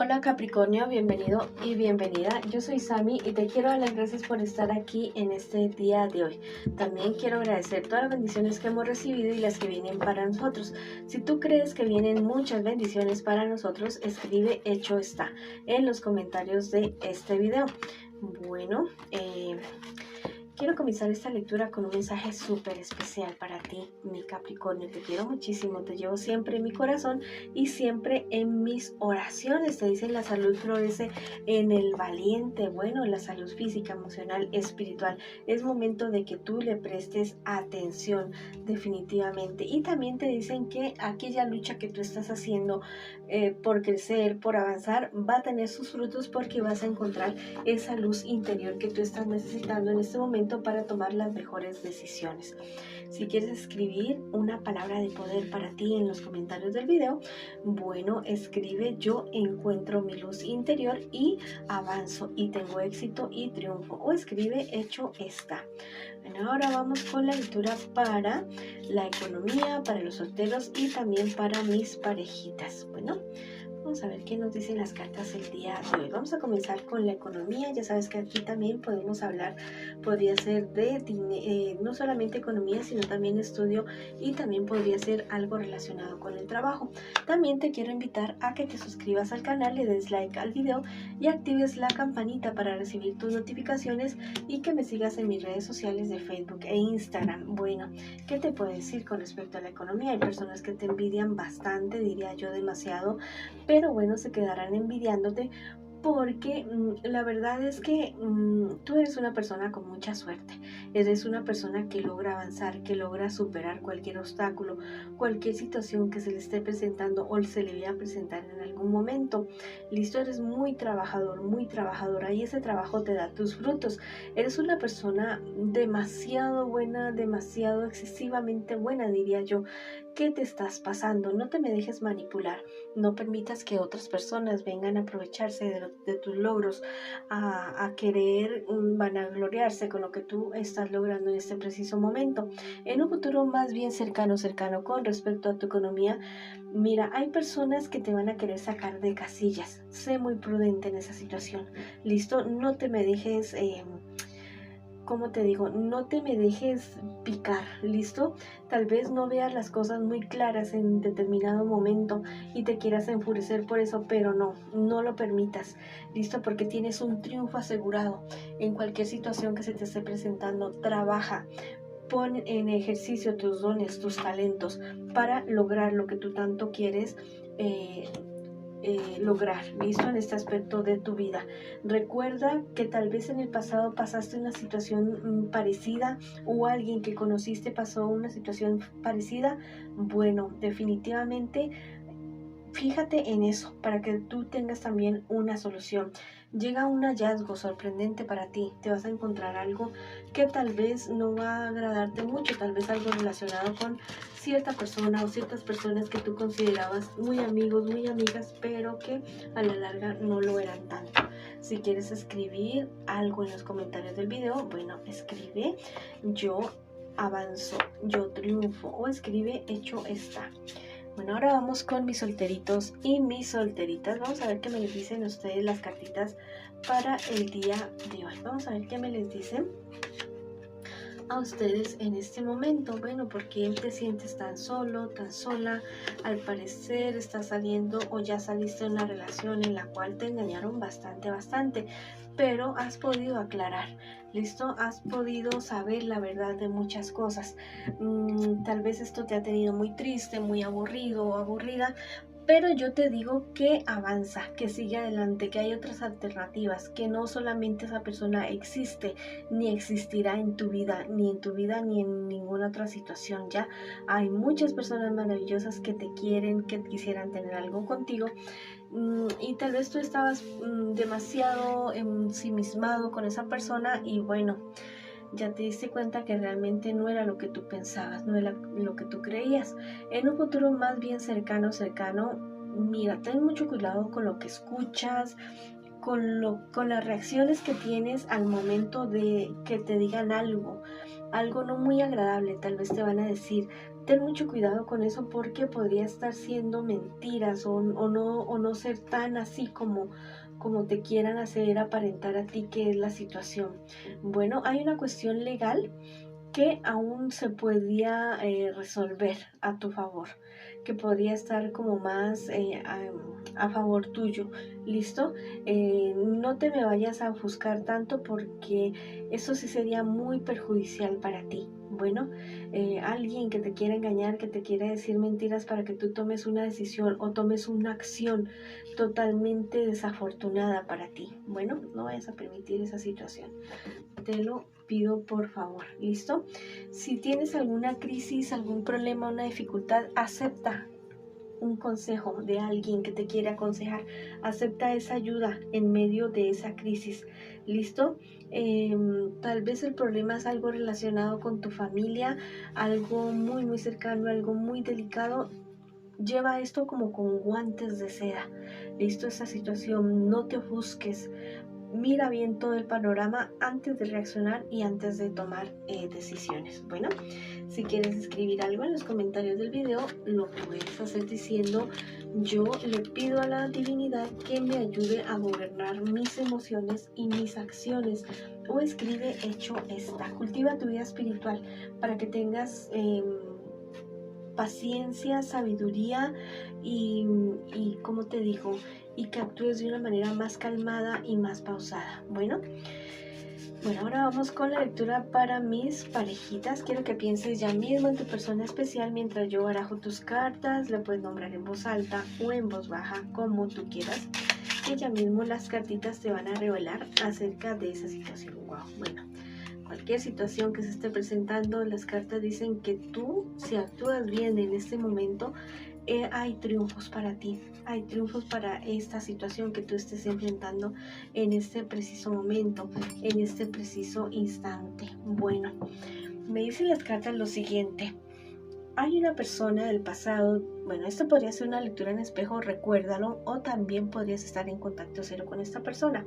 Hola Capricornio, bienvenido y bienvenida. Yo soy Sami y te quiero dar las gracias por estar aquí en este día de hoy. También quiero agradecer todas las bendiciones que hemos recibido y las que vienen para nosotros. Si tú crees que vienen muchas bendiciones para nosotros, escribe hecho está en los comentarios de este video. Bueno, quiero comenzar esta lectura con un mensaje súper especial para ti, mi Capricornio. Te quiero muchísimo, te llevo siempre en mi corazón y siempre en mis oraciones. Te dicen la salud florece en el valiente. Bueno, la salud física, emocional, espiritual. Es momento de que tú le prestes atención definitivamente. Y también te dicen que aquella lucha que tú estás haciendo por crecer, por avanzar, va a tener sus frutos porque vas a encontrar esa luz interior que tú estás necesitando en este momento para tomar las mejores decisiones. Si quieres escribir una palabra de poder para ti en los comentarios del video, bueno, escribe yo encuentro mi luz interior y avanzo y tengo éxito y triunfo, o escribe hecho está. Bueno, ahora vamos con la lectura para la economía, para los solteros y también para mis parejitas. Bueno, vamos a ver qué nos dicen las cartas el día de hoy. Vamos a comenzar con la economía. Ya sabes que aquí también podemos hablar, podría ser de no solamente economía, sino también estudio y también podría ser algo relacionado con el trabajo. También te quiero invitar a que te suscribas al canal, le des like al video y actives la campanita para recibir tus notificaciones y que me sigas en mis redes sociales de Facebook e Instagram. Bueno, ¿qué te puedo decir con respecto a la economía? Hay personas que te envidian bastante, diría yo demasiado, pero bueno, se quedarán envidiándote porque la verdad es que tú eres una persona con mucha suerte, eres una persona que logra avanzar, que logra superar cualquier obstáculo, cualquier situación que se le esté presentando o se le vaya a presentar en algún momento. Listo, eres muy trabajador, muy trabajadora y ese trabajo te da tus frutos. Eres una persona demasiado buena, demasiado excesivamente buena, diría yo. ¿Qué te estás pasando? No te me dejes manipular. No permitas que otras personas vengan a aprovecharse de tus logros, a querer vanagloriarse con lo que tú estás logrando en este preciso momento. En un futuro más bien cercano con respecto a tu economía, mira, hay personas que te van a querer sacar de casillas. Sé muy prudente en esa situación. ¿Listo? No te me dejes... ¿cómo te digo? No te me dejes picar, ¿listo? Tal vez no veas las cosas muy claras en determinado momento y te quieras enfurecer por eso, pero no lo permitas, ¿listo? Porque tienes un triunfo asegurado en cualquier situación que se te esté presentando. Trabaja, pon en ejercicio tus dones, tus talentos para lograr lo que tú tanto quieres lograr, listo, en este aspecto de tu vida. Recuerda que tal vez en el pasado pasaste una situación parecida o alguien que conociste pasó una situación parecida. Bueno, definitivamente fíjate en eso para que tú tengas también una solución. Llega un hallazgo sorprendente para ti, te vas a encontrar algo que tal vez no va a agradarte mucho, tal vez algo relacionado con cierta persona o ciertas personas que tú considerabas muy amigos, muy amigas, pero que a la larga no lo eran tanto. Si quieres escribir algo en los comentarios del video, bueno, escribe yo avanzo, yo triunfo, o escribe hecho está. Bueno, ahora vamos con mis solteritos y mis solteritas. Vamos a ver qué me les dicen ustedes las cartitas para el día de hoy. Vamos a ver qué me les dicen a ustedes en este momento. Bueno, porque te sientes tan solo, tan sola. Al parecer estás saliendo o ya saliste de una relación en la cual te engañaron bastante, pero has podido aclarar, ¿listo? Has podido saber la verdad de muchas cosas. Tal vez esto te ha tenido muy triste, muy aburrido o aburrida, pero yo te digo que avanza, que sigue adelante, que hay otras alternativas, que no solamente esa persona existe, ni existirá en tu vida, ni en ninguna otra situación. Ya hay muchas personas maravillosas que te quieren, que quisieran tener algo contigo, y tal vez tú estabas demasiado ensimismado con esa persona y bueno, ya te diste cuenta que realmente no era lo que tú pensabas, no era lo que tú creías. En un futuro más bien cercano, mira, ten mucho cuidado con lo que escuchas, con las reacciones que tienes al momento de que te digan algo no muy agradable. Tal vez te van a decir, Ten mucho cuidado con eso porque podría estar siendo mentiras o no ser tan así como te quieran hacer aparentar a ti que es la situación. Bueno, hay una cuestión legal que aún se podría resolver a tu favor, que podría estar como más a favor tuyo. ¿Listo? No te me vayas a ofuscar tanto porque eso sí sería muy perjudicial para ti. Bueno, alguien que te quiera engañar, que te quiera decir mentiras para que tú tomes una decisión o tomes una acción totalmente desafortunada para ti. Bueno, no vayas a permitir esa situación. Te lo pido por favor, ¿listo? Si tienes alguna crisis, algún problema, una dificultad, acepta un consejo de alguien que te quiere aconsejar. Acepta esa ayuda en medio de esa crisis. ¿Listo? Tal vez el problema es algo relacionado con tu familia, algo muy muy cercano, algo muy delicado. Lleva esto como con guantes de seda. ¿Listo? Esa situación, no te ofusques. Mira bien todo el panorama antes de reaccionar y antes de tomar decisiones. Bueno, si quieres escribir algo en los comentarios del video, lo puedes hacer diciendo: yo le pido a la divinidad que me ayude a gobernar mis emociones y mis acciones. O escribe: hecho está. Cultiva tu vida espiritual para que tengas paciencia, sabiduría y como te digo, y que actúes de una manera más calmada y más pausada. Bueno, ahora vamos con la lectura para mis parejitas. Quiero que pienses ya mismo en tu persona especial mientras yo barajo tus cartas. La puedes nombrar en voz alta o en voz baja, como tú quieras. Y ya mismo las cartitas te van a revelar acerca de esa situación. Wow, bueno. Cualquier situación que se esté presentando, las cartas dicen que tú, si actúas bien en este momento, hay triunfos para ti, hay triunfos para esta situación que tú estés enfrentando en este preciso momento, en este preciso instante. Bueno, me dicen las cartas lo siguiente: hay una persona del pasado. Bueno, esto podría ser una lectura en espejo, recuérdalo, o también podrías estar en contacto cero con esta persona.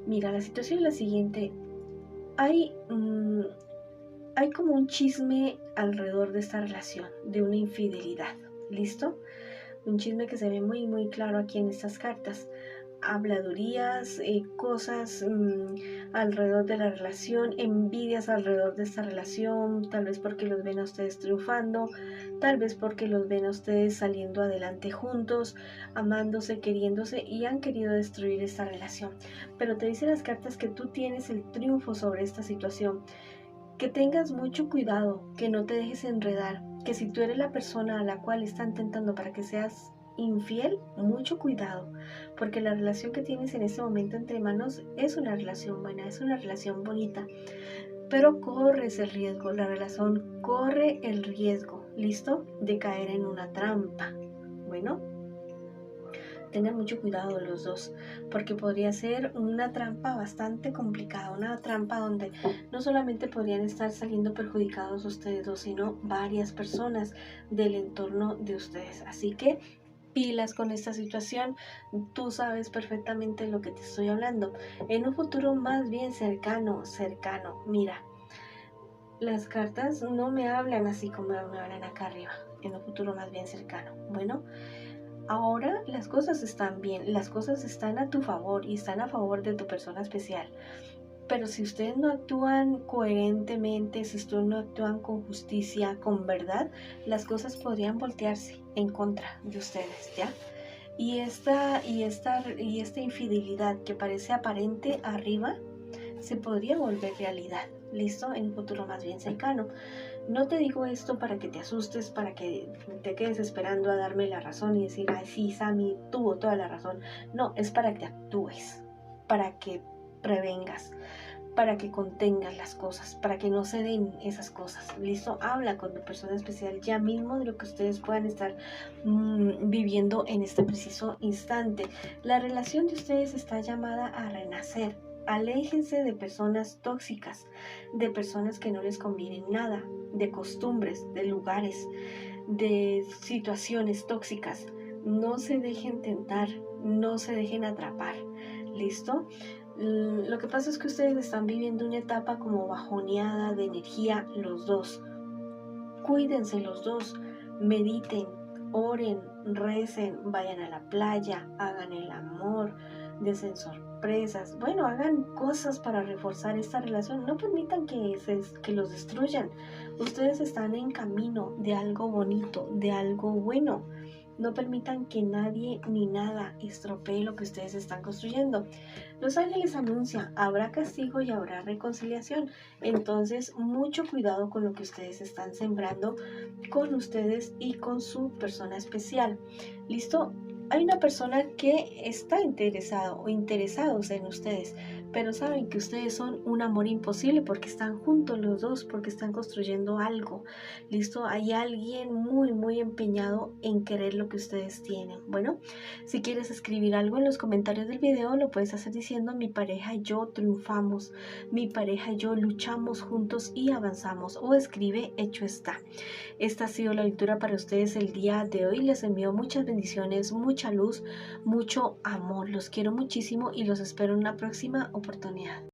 Mira, la situación es la siguiente. Hay como un chisme alrededor de esta relación, de una infidelidad. ¿Listo? Un chisme que se ve muy muy claro aquí en estas cartas. Habladurías, cosas alrededor de la relación, envidias alrededor de esta relación, tal vez porque los ven a ustedes triunfando, tal vez porque los ven a ustedes saliendo adelante juntos, amándose, queriéndose, y han querido destruir esta relación. Pero te dicen las cartas que tú tienes el triunfo sobre esta situación, que tengas mucho cuidado, que no te dejes enredar, que si tú eres la persona a la cual están tentando para que seas infiel, mucho cuidado, porque la relación que tienes en este momento entre manos es una relación buena, es una relación bonita, pero corres el riesgo, la relación corre el riesgo, ¿listo?, de caer en una trampa. Bueno, tengan mucho cuidado los dos, porque podría ser una trampa bastante complicada, una trampa donde no solamente podrían estar saliendo perjudicados ustedes dos, sino varias personas del entorno de ustedes. Así que pilas con esta situación. Tú sabes perfectamente lo que te estoy hablando. En un futuro más bien cercano, mira, las cartas no me hablan así como me hablan acá arriba, en un futuro más bien cercano. Bueno, ahora las cosas están bien, las cosas están a tu favor y están a favor de tu persona especial. Pero si ustedes no actúan coherentemente, si ustedes no actúan con justicia, con verdad, las cosas podrían voltearse en contra de ustedes, ¿ya? Y esta infidelidad que parece aparente arriba se podría volver realidad, ¿listo? En un futuro más bien cercano. No te digo esto para que te asustes, para que te quedes esperando a darme la razón y decir: ay, sí, Sammy tuvo toda la razón. No, es para que actúes, para que prevengas, para que contengas las cosas, para que no se den esas cosas. ¿Listo? Habla con tu persona especial ya mismo de lo que ustedes puedan estar viviendo en este preciso instante. La relación de ustedes está llamada a renacer. Aléjense de personas tóxicas, de personas que no les convienen nada, de costumbres, de lugares, de situaciones tóxicas. No se dejen tentar, no se dejen atrapar. ¿Listo? Lo que pasa es que ustedes están viviendo una etapa como bajoneada de energía los dos. cuídense los dos, mediten, oren, recen, vayan a la playa, hagan el amor, desen sorpresas, bueno, hagan cosas para reforzar esta relación. No permitan que los destruyan. Ustedes están en camino de algo bonito, de algo bueno. No permitan que nadie ni nada estropee lo que ustedes están construyendo. Los ángeles anuncian, habrá castigo y habrá reconciliación. Entonces, mucho cuidado con lo que ustedes están sembrando con ustedes y con su persona especial. ¿Listo? Hay una persona que está interesado o interesados en ustedes, pero saben que ustedes son un amor imposible porque están juntos los dos, porque están construyendo algo. ¿Listo? Hay alguien muy empeñado en querer lo que ustedes tienen. Bueno, si quieres escribir algo en los comentarios del video, lo puedes hacer diciendo: mi pareja y yo triunfamos, mi pareja y yo luchamos juntos y avanzamos, o escribe: hecho está. Esta ha sido la lectura para ustedes el día de hoy. Les envío muchas bendiciones, mucha luz, mucho amor. Los quiero muchísimo y los espero en una próxima oportunidad.